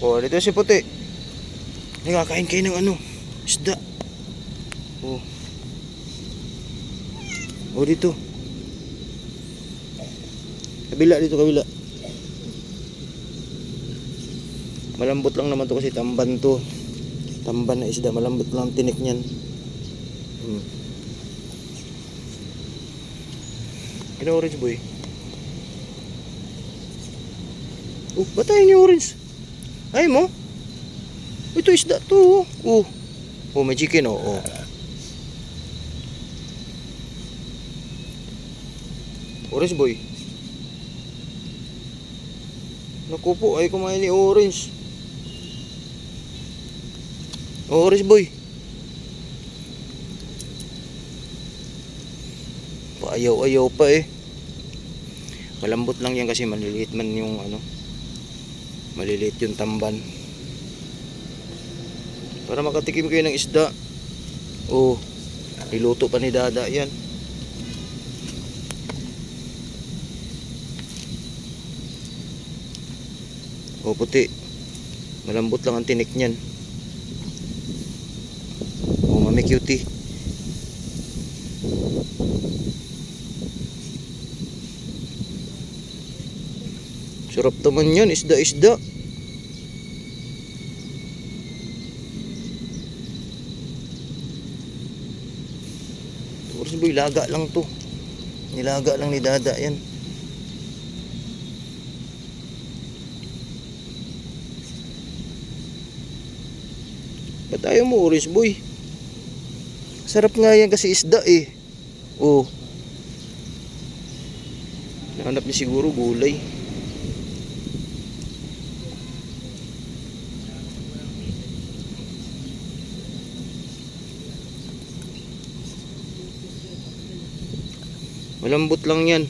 Oh, dito si puti. Nakakain kayo ng ano? Isda. Oh. Oh, dito. Kabila dito, kabila. Malambot lang naman to kasi tamban to. Tamban na isda, malambot lang ang tinik niyan. Ano orange boy? Oh, batayin yung orange. Ay mo? Ito isda to. Oh. Oh, may chicken oh. Oh. Orange boy. Naku po, ay kumain ni orange. Oh, orange boy. Paayaw-ayaw pa eh. Malambot lang yan kasi maliliit man yung ano. Maliliit yung tamban. Para makatikim kayo ng isda. Oh, niluto pa ni Dada yan. Oh, puti. Malambot lang ang tinik niyan. Oh, mami cutie. Sarap naman yan, isda-isda. Orange boy, laga lang to. Nilaga lang ni Dada yan. Ba't ayaw mo orange boy? Sarap nga yan kasi isda eh. Oh. Nahanap niya siguro gulay. Malambot lang yan.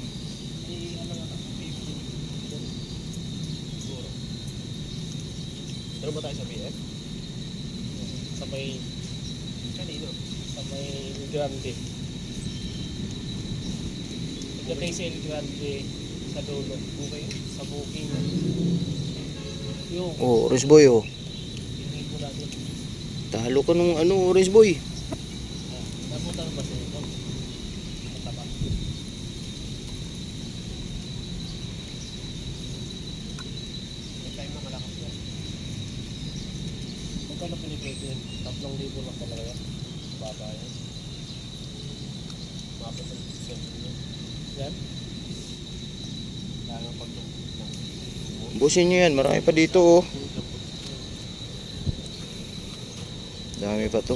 Pero ba tayo sa BF? Sa may kanino? Sa may El Grande. Pagdating sa El Grande sa dulo, bukay, sa booking. Yung Oh, orange boy oh. hindi ko natin. Talo ka nung ano, orange boy. Napunta na ba sa ito? Mataba. May time na malakas yan. Magkano pinipwede yan? 3,000 lang talaga yan. Baba yan. Mapit ang sentro yan. Yan. Kaya pag Busin nyo yan, marami pa dito oh. Dami pa to.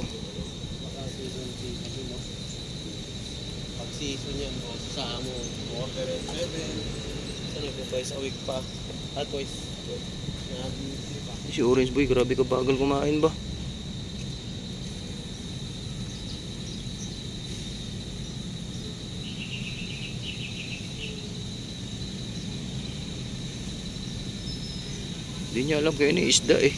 pag season yan o sa mo order at 7 sa nagpo-twice a week pa at twice na pa. Si orange boy, grabe ka bagal kumain ba? Hindi niya alam kaya ni isda eh.